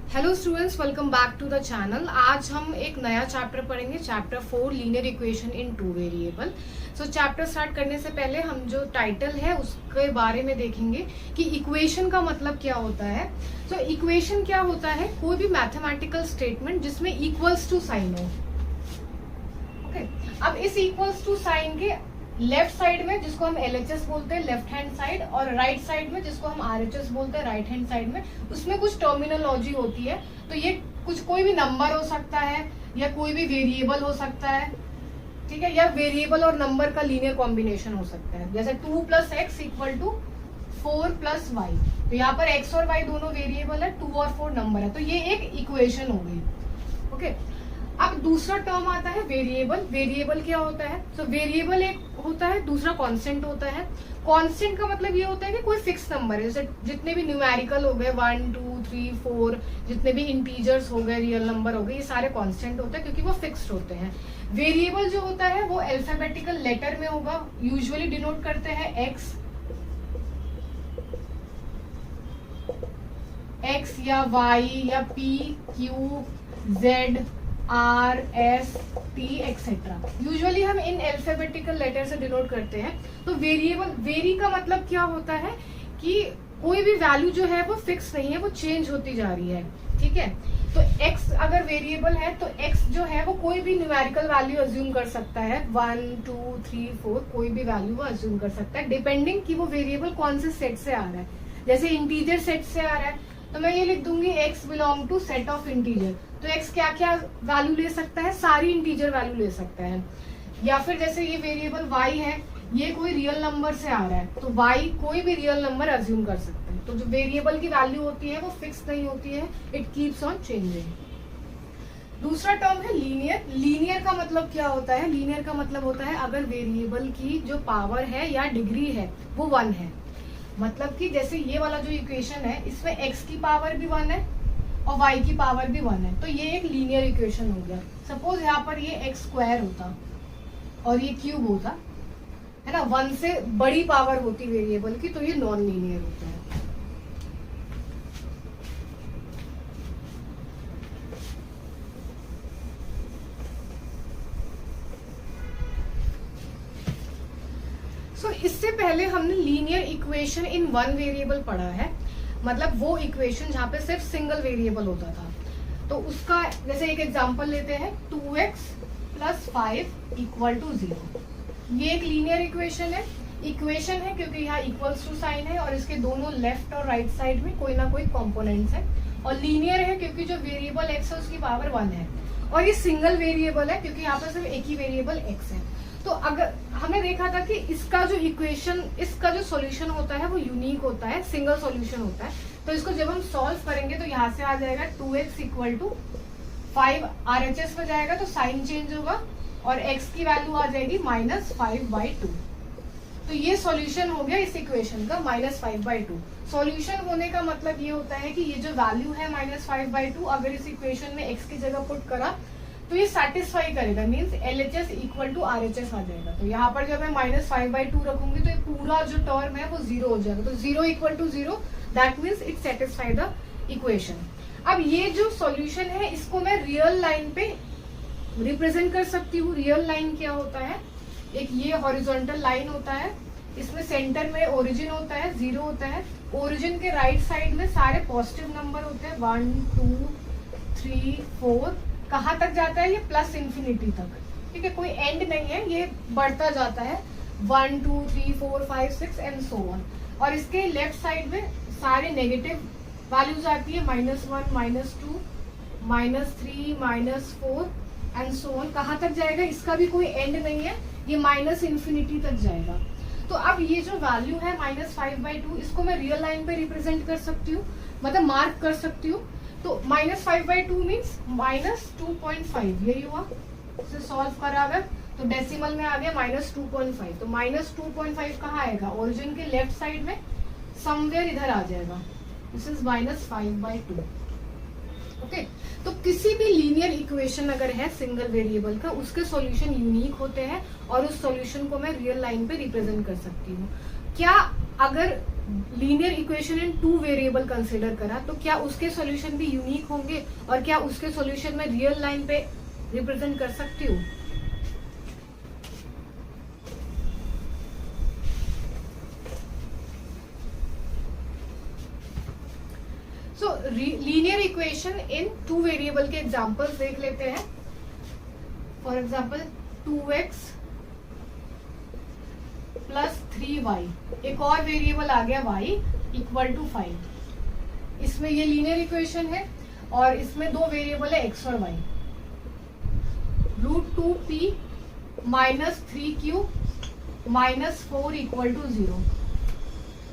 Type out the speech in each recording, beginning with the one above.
Hello students, welcome back to the channel. आज हम एक नया चैप्टर पढ़ेंगे, chapter 4 linear equation in two variable. So chapter start करने से पहले हम जो टाइटल है उसके बारे में देखेंगे कि इक्वेशन का मतलब क्या होता है। सो इक्वेशन क्या होता है? कोई भी मैथमेटिकल स्टेटमेंट जिसमें इक्वल्स टू साइन हो। ओके, अब इस इक्वल्स टू साइन के लेफ्ट साइड में जिसको हम LHS बोलते हैं, लेफ्ट हैंड साइड, और राइट साइड में जिसको हम RHS बोलते हैं, राइट हैंड साइड में, उसमें कुछ टर्मिनोलॉजी होती है। तो ये कुछ कोई भी नंबर हो सकता है या कोई भी वेरिएबल हो सकता है, ठीक है, या वेरिएबल और नंबर का लीनियर कॉम्बिनेशन हो सकता है। जैसे 2 + x = 4 + y। तो यहाँ पर x और y दोनों वेरिएबल है, 2 और 4 नंबर है, तो ये एक इक्वेशन हो गई। ओके, अब दूसरा टर्म आता है वेरिएबल। वेरिएबल क्या होता है? तो वेरिएबल एक होता है, दूसरा कांस्टेंट होता है। कांस्टेंट का मतलब ये होता है कि कोई फिक्स नंबर है, जैसे जितने भी न्यूमेरिकल हो गए 1 2 3 4, जितने भी इंटीजर्स हो गए, रियल नंबर हो गए, ये सारे कांस्टेंट होते हैं क्योंकि वो फिक्स्ड होते हैं। वेरिएबल जो होता है वो अल्फाबेटिकल लेटर में होगा, यूजुअली डिनोट करते हैं एक्स या वाई या P Q Z R S T etcetera. Usually हम इन अल्फाबेटिकल लेटर से डिनोट करते हैं। तो वेरिएबल, वेरी का मतलब क्या होता है कि कोई भी वैल्यू जो है वो फिक्स नहीं है, वो चेंज होती जा रही है, ठीक है। तो x अगर वेरिएबल है तो x जो है वो कोई भी न्यूमेरिकल वैल्यू अज्यूम कर सकता है, 1 2 3 4, कोई भी वैल्यू वो अज्यूम कर सकता है, डिपेंडिंग कि वो वेरिएबल कौन से सेट से आ रहा है। जैसे इंटीजर सेट से आ रहा है तो मैं ये लिख दूंगी x belong to set of integer. तो x क्या क्या वैल्यू ले सकता है? सारी इंटीजर वैल्यू ले सकता है। या फिर जैसे ये वेरिएबल y है, ये कोई रियल नंबर से आ रहा है, तो y कोई भी रियल नंबर अज्यूम कर सकता है। तो जो वेरिएबल की वैल्यू होती है वो फिक्स नहीं होती है, इट कीप्स ऑन चेंजिंग। दूसरा टर्म है लीनियर। लीनियर का मतलब क्या होता है? लीनियर का मतलब होता है अगर वेरिएबल की जो पावर है या डिग्री है वो 1 है। मतलब कि जैसे ये वाला जो इक्वेशन है इसमें x की पावर भी 1 है और y की पावर भी 1 है, तो ये एक लीनियर इक्वेशन हो गया। सपोज यहाँ पर ये x² होता और ये क्यूब होता है ना, 1 से बड़ी पावर होती वेरिएबल की, तो ये नॉन लीनियर होता है। इससे पहले हमने linear equation in one variable पढ़ा है, मतलब वो इक्वेशन जहां पे सिर्फ सिंगल वेरिएबल होता था। तो उसका जैसे एक एग्जांपल लेते हैं, 2x + 5 = 0। ये एक लीनियर इक्वेशन है। इक्वेशन है क्योंकि यहाँ इक्वल्स टू साइन है और इसके दोनों लेफ्ट और राइट साइड में कोई ना कोई कॉम्पोनेंट्स है। और लीनियर है क्योंकि जो वेरिएबल x है उसकी पावर 1 है। और ये सिंगल वेरिएबल है क्योंकि यहाँ पर सिर्फ एक ही वेरिएबल x है। तो अगर हमने देखा था कि इसका जो इक्वेशन, इसका जो सॉल्यूशन होता है वो यूनिक होता है, सिंगल सॉल्यूशन होता है। तो इसको जब हम सॉल्व करेंगे तो यहाँ से आ जाएगा 2x = 5, RHS में जाएगा तो साइन चेंज होगा और x की वैल्यू आ जाएगी -5/2। तो ये सॉल्यूशन हो गया इस इक्वेशन का, -5/2। सॉल्यूशन होने का मतलब ये होता है कि ये जो वैल्यू है -5/2, अगर इस इक्वेशन में x की जगह पुट करा तो ये सेटिस्फाई करेगा, मींस LHS = RHS आ जाएगा। तो यहाँ पर जब मैं -5/2 रखूंगी तो ये पूरा जो टर्म है वो 0 हो जाएगा। तो 0 = 0, that means it satisfy the equation. अब ये जो सॉल्यूशन है इसको मैं रियल लाइन पे रिप्रेजेंट कर सकती हूँ। रियल लाइन क्या होता है? एक ये हॉरिजॉन्टल लाइन होता है, इसमें सेंटर में ओरिजिन होता है, 0 होता है। ओरिजिन के राइट साइड में सारे पॉजिटिव नंबर होते हैं, 1 2 3 4। कहाँ तक जाता है? ये +∞ तक, ठीक है, कोई एंड नहीं है, ये बढ़ता जाता है 1 2 3 4 5 6 एंड सो ऑन। और इसके लेफ्ट साइड में सारे नेगेटिव वैल्यूज आती है, -1 -2 -3 -4 एंड सो ऑन। कहाँ तक जाएगा? इसका भी कोई एंड नहीं है, ये -∞ तक जाएगा। तो अब ये जो वैल्यू है -5/2, इसको मैं रियल लाइन पे रिप्रेजेंट कर सकती हूँ, मतलब मार्क कर सकती हूँ। तो -5/2 मीन्स -2.5, यही हुआ। इसे सॉल्व करा अगर तो डेसिमल में आ गया -2.5। तो -2.5 कहाँ आएगा? ओरिजिन के लेफ्ट साइड में समवेयर इधर आ जाएगा। This is -5/2। ओके, तो किसी भी लीनियर इक्वेशन अगर है सिंगल वेरिएबल का, उसके सॉल्यूशन यूनिक होते हैं और उस सॉल्यूशन को मैं रियल लाइन पे रिप्रेजेंट कर सकती हूँ। क्या अगर linear equation in two variable consider करा, तो क्या उसके सॉल्यूशन भी यूनिक होंगे और क्या उसके सॉल्यूशन में रियल लाइन पे रिप्रेजेंट कर सकती हूँ? सो linear equation in two variable के एग्जांपल्स देख लेते हैं. For example 2x plus 3y, एक और वेरिएबल आ गया y इक्वल टू 5. इसमें ये लीनियर इक्वेशन है और इसमें दो वेरिएबल है x और y. √2p minus 3q minus 4 equal to 0.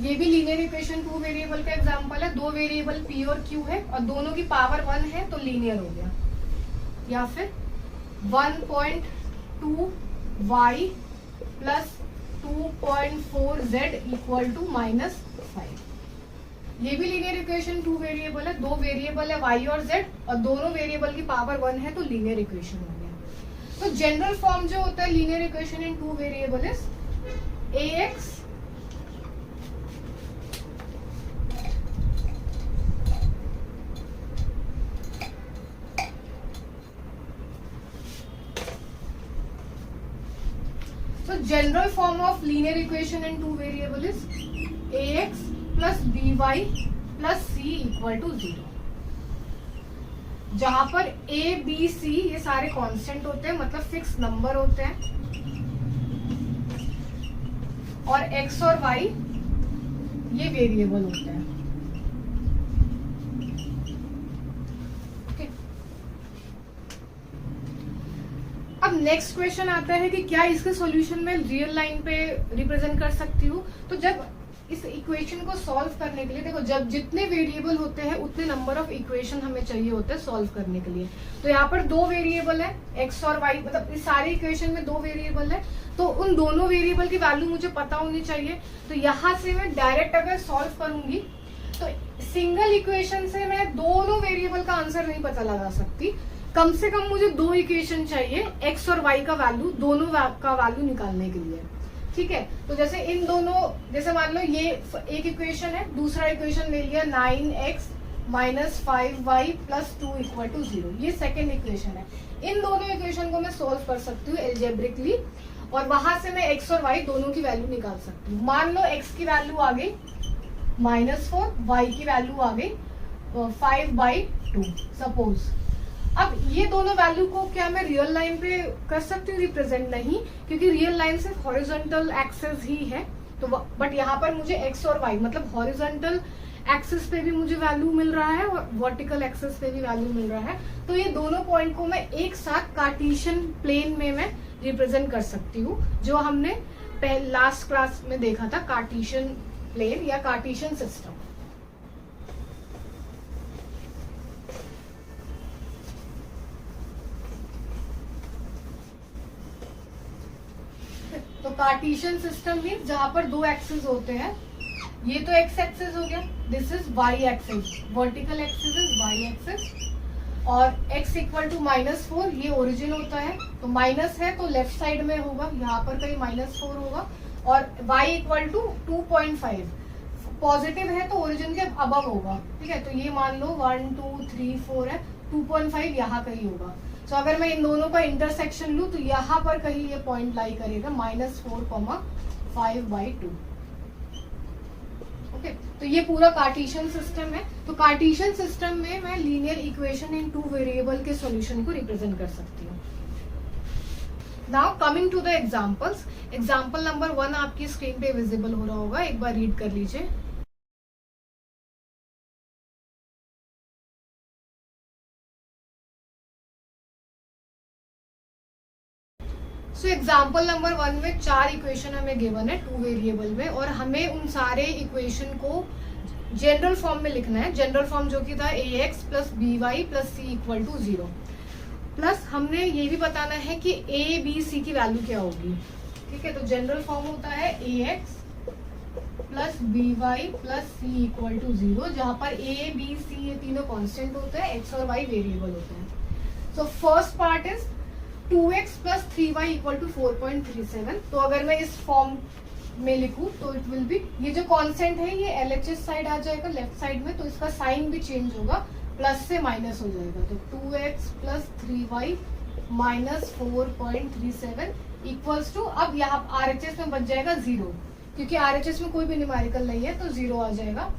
ये भी लीनियर इक्वेशन टू वेरिएबल का एग्जांपल है. दो वेरिएबल p और q है और दोनों की पावर 1 है तो लीनियर हो गया. या फिर 1.2y plus 2.4z equal to -5. ये भी लीनियर इक्वेशन टू वेरिएबल है. दो वेरिएबल है y और z और दोनों वेरिएबल की पावर 1 है तो लीनियर इक्वेशन हो गया. तो जनरल फॉर्म जो होता है linear equation in two variable is ax So general form of linear equation in two variable is ax plus by plus c equal to 0. जहां पर a b c ये सारे कांस्टेंट होते हैं, मतलब फिक्स नंबर होते हैं, और x और y ये वेरिएबल होते हैं. अब नेक्स्ट क्वेश्चन आता है कि क्या इसके सॉल्यूशन में रियल लाइन पे रिप्रेजेंट कर सकती हूँ. तो जब इस इक्वेशन को सॉल्व करने के लिए, देखो जब जितने वेरिएबल होते हैं उतने नंबर ऑफ इक्वेशन हमें चाहिए होते हैं सॉल्व करने के लिए. तो यहाँ पर दो वेरिएबल है x और y, मतलब इस सारे इक्वेशन में दो वेरिएबल है तो उन दोनों वेरिएबल की वैल्यू मुझे पता होनी चाहिए. तो यहाँ से मैं डायरेक्ट अगर सॉल्व करूंगी तो सिंगल इक्वेशन से मैं दोनों वेरिएबल का आंसर नहीं पता लगा सकती. कम से कम मुझे दो इक्वेशन चाहिए x और y का वैल्यू, दोनों का वैल्यू निकालने के लिए. ठीक है, तो जैसे इन दोनों, जैसे मान लो ये एक इक्वेशन है, दूसरा इक्वेशन ले लिया 9x minus 5y plus 2 equal to 0. ये सेकेंड इक्वेशन है. इन दोनों इक्वेशन को मैं सोल्व कर सकती हूँ एल्जेब्रिकली और वहां से मैं x और y दोनों की वैल्यू निकाल सकती हूँ. मान लो x की वैल्यू आ गई -4, y की वैल्यू आ गई 5/2 सपोज. अब ये दोनों वैल्यू को क्या मैं रियल लाइन पे कर सकती हूँ रिप्रेजेंट? नहीं, क्योंकि रियल लाइन सिर्फ हॉरिजॉन्टल एक्सिस ही है. तो बट यहाँ पर मुझे x और y, मतलब हॉरिजॉन्टल एक्सिस पे भी मुझे वैल्यू मिल रहा है और वर्टिकल एक्सिस पे भी वैल्यू मिल रहा है. तो ये दोनों पॉइंट को मैं एक साथ कार्टेशियन प्लेन में मैं रिप्रेजेंट कर सकती हूँ, जो हमने लास्ट क्लास में देखा था, कार्टेशियन प्लेन या कार्टेशियन सिस्टम. तो कार्टेशियन सिस्टम मीन जहां पर दो एक्सिस होते हैं. ये तो एक्स एक्सिस हो गया, this is Y axis, vertical axis is Y axis, और x इक्वल टू -4 ये ओरिजिन होता है. तो माइनस है तो लेफ्ट साइड में होगा, यहाँ पर कहीं -4 होगा. और y इक्वल टू 2.5 पॉजिटिव है तो ओरिजिन के अबव होगा. ठीक है, तो ये मान लो 1 2 3 4 है, 2.5 यहाँ कहीं होगा. तो अगर मैं इन दोनों का इंटरसेक्शन लूं तो यहाँ पर कहीं ये पॉइंट लाई करेगा -4,5/2. ओके, तो ये पूरा कार्टेशियन सिस्टम है. तो कार्टेशियन सिस्टम में मैं linear equation in two variable के सॉल्यूशन को रिप्रेजेंट कर सकती हूँ. Now coming to the examples. Example number 1 आपकी स्क्रीन पे विजिबल हो रहा होगा, एक बार रीड कर लीजिए. सो एग्जाम्पल नंबर 1 में 4 इक्वेशन हमें गिवन है टू वेरिएबल में, और हमें उन सारे इक्वेशन को जनरल फॉर्म में लिखना है. जनरल फॉर्म जो कि था ax plus by plus c equal to 0. Plus हमने ये भी बताना है कि a b c की वैल्यू क्या होगी. ठीक है, तो जनरल फॉर्म होता है ax plus by plus c equal to 0, जहां पर a b c ये तीनों कांस्टेंट होते हैं, x और y वेरिएबल होते हैं. So first part is 2x plus 3y equal to 4.37. तो अगर मैं इस फॉर्म में लिखूं तो इट विल बी, ये जो कांस्टेंट है ये एलएचएस साइड आ जाएगा लेफ्ट साइड में, तो इसका साइन भी चेंज होगा, प्लस से माइनस हो जाएगा, तो 2x plus 3y minus 4.37 equals to, अब यहाँ आरएचएस में बच जाएगा 0, क्योंकि आरएचएस में कोई भी न्यूमेरिकल नहीं है तो 0 आ जाएगा।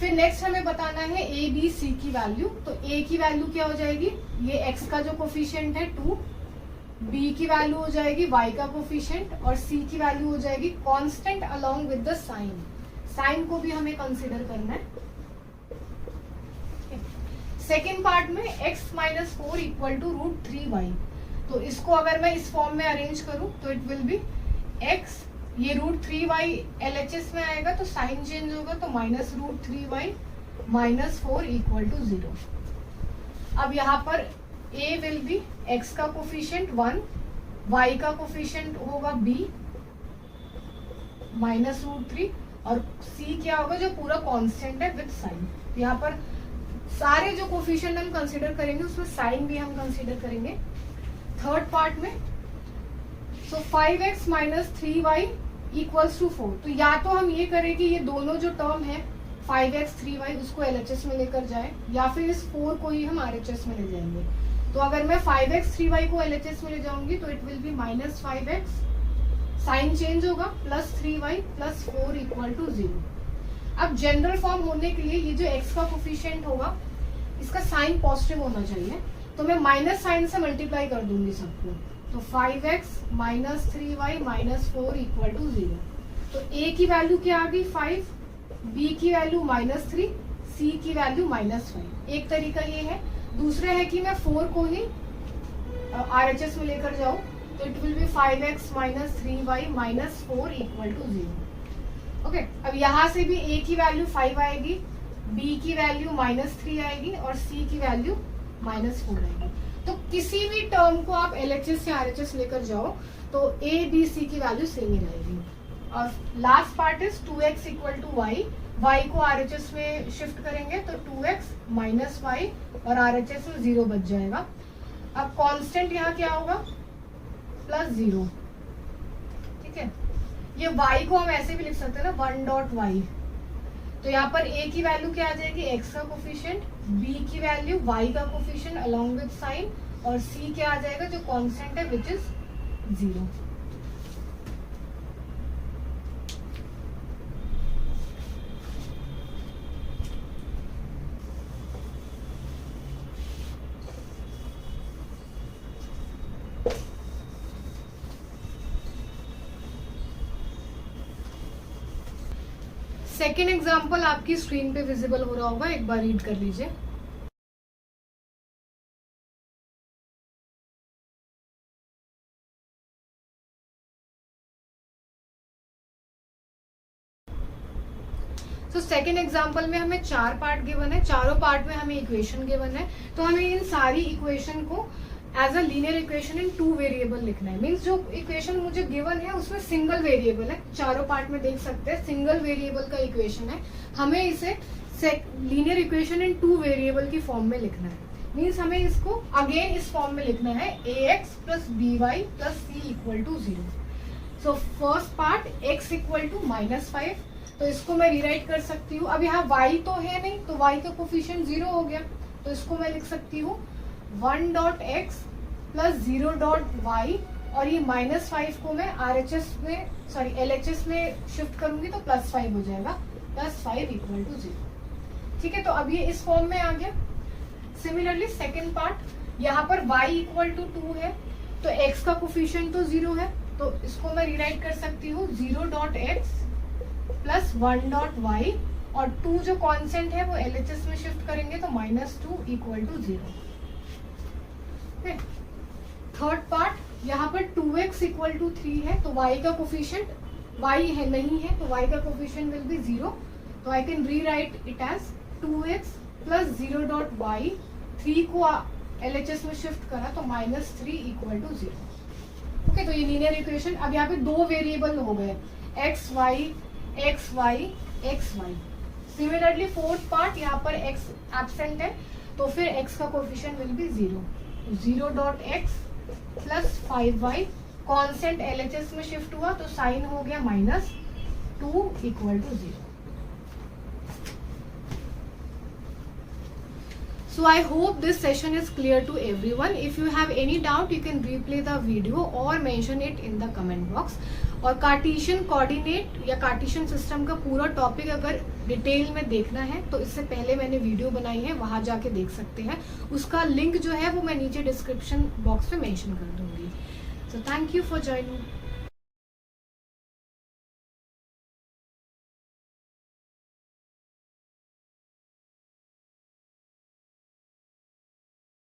फिर नेक्स्ट हमें बताना है ए बी सी की वैल्यू, तो ए की वैल्यू क्या हो जाएगी, ये x का जो कोफिशिएंट है 2, b की वैल्यू हो जाएगी y का कोफिशिएंट, और c की वैल्यू हो जाएगी constant along with the sign, sign को भी हमें कंसीडर करना है। सेकेंड पार्ट में x minus 4 equal to √3y, तो इसको अगर मैं इस फॉर्म में अरेंज करूं तो इट विल बी x, ये √3y LHS में आएगा तो साइन चेंज होगा, तो minus √3y minus 4 equal to 0। अब यहाँ पर a विल बी x का कोफिशिएंट 1, y का कोफिशिएंट होगा b माइनस √3, और c क्या होगा जो पूरा कांस्टेंट है विद साइन। यहाँ पर सारे जो कोफिशिएंट हम कंसीडर करेंगे उसमें साइन भी हम कंसीडर करेंगे। थर्ड पार्ट में सो 5x minus 3y equals to 4, तो या तो हम ये करें कि ये दोनों जो टर्म है 5x 3y उसको LHS में लेकर जाए, या फिर इस 4 को ही हम RHS में ले जाएंगे। तो अगर मैं 5x 3y को LHS में ले जाऊंगी तो it will be minus 5x, sign change होगा, plus 3y plus 4 equal to 0। अब जनरल फॉर्म होने के लिए ये जो x का कोफिशिएंट होगा इसका साइन पॉजिटिव होना चाहिए, तो मैं माइनस साइन से मल्टीप्लाई कर दूंगी सबको, तो 5x minus 3y minus 4 equal to 0। तो a की वैल्यू क्या आ गई 5, b की वैल्यू माइनस 3, c की वैल्यू माइनस 5। एक तरीका ये है। दूसरा है कि मैं 4 को ही RHS में लेकर जाऊं, तो it will be 5x minus 3y minus 4 equal to 0। Okay, अब यहाँ से भी a की वैल्यू 5 आएगी, b की वैल्यू माइनस 3 आएगी, और c की वैल्यू माइनस 4 आएगी। तो किसी भी टर्म को आप LHS या RHS लेकर जाओ तो a b c की वैल्यू सेम ही रहेगी। और last part is 2x equal to y, y को RHS में शिफ्ट करेंगे तो 2x माइनस y, और RHS में 0 बच जाएगा। अब कांस्टेंट यहाँ क्या होगा प्लस 0, ठीक है। ये y को हम ऐसे भी लिख सकते हैं ना 1.y, तो यहाँ पर a की वैल्यू क्या आ जाएगी x का कोफिशिएंट, b की वैल्यू y का कोफिशिएंट अलोंग विद साइन, और c क्या आ जाएगा जो कांस्टेंट है विच इज 0। सेकेंड एग्जाम्पल आपकी स्क्रीन पे विजिबल हो रहा होगा, एक बार रीड कर लीजिए। तो सेकेंड एग्जाम्पल में हमें 4 पार्ट गिवन है, चारों पार्ट में हमें इक्वेशन गिवन है, तो हमें इन सारी इक्वेशन को as a linear equation in 2 variable लिखना है। मीन्स जो इक्वेशन मुझे गिवन है उसमें सिंगल वेरिएबल है, चारों पार्ट में देख सकते हैं सिंगल वेरिएबल का इक्वेशन है, हमें इसे लीनियर इक्वेशन इन 2 वेरिएबल की फॉर्म में लिखना है। मीन्स हमें इसको अगेन इस फॉर्म में लिखना है ax plus by plus c equal to 0। So first part x equal to -5, तो इसको मैं रिराइट कर सकती हूँ। अब यहाँ y तो है नहीं, तो y का कोफिशिएंट 0 हो गया, तो इसको मैं लिख सकती हूँ 1.x प्लस 0.y, और ये -5 को मैं LHS में शिफ्ट करूंगी तो +5 हो जाएगा, +5 इक्वल टू 0। ठीक है, तो अब ये इस फॉर्म में आ गया। सिमिलरली सेकेंड पार्ट, यहाँ पर y इक्वल टू 2 है, तो x का कोफिशिएंट तो 0 है, तो इसको मैं रिराइट कर सकती हूँ 0.x प्लस 1.y, और 2 जो कांस्टेंट है वो LHS में शिफ्ट करेंगे तो -2 इक्वल टू 0। थर्ड पार्ट, यहाँ पर 2x इक्वल टू 3 है, तो y का कोफिशिएंट y है नहीं है, तो y का कोफिशिएंट विल बी 0, तो I can rewrite it as 2x plus 0.y, 3 को LHS में शिफ्ट करा तो -3 इक्वल टू 0। ओके, तो ये लीनियर इक्वेशन। अब यहाँ पे 2 वेरिएबल हो गए, x y। Similarly fourth part, यहाँ पर x एब्सेंट है, तो फिर x का coefficient will be 0, 0.x plus 5y, constant LHS में शिफ्ट हुआ तो साइन हो गया minus, 2 equal to 0. So I hope this session is clear to everyone. If you have any doubt, you can replay the video or mention it in the comment box. और Cartesian coordinate या Cartesian system का पूरा topic अगर detail में देखना है तो इससे पहले मैंने वीडियो बनाई है, वहां जाके देख सकते हैं. उसका लिंक जो है वो मैं नीचे डिस्क्रिप्शन बॉक्स में मेंशन कर दूंगी. So thank you for joining.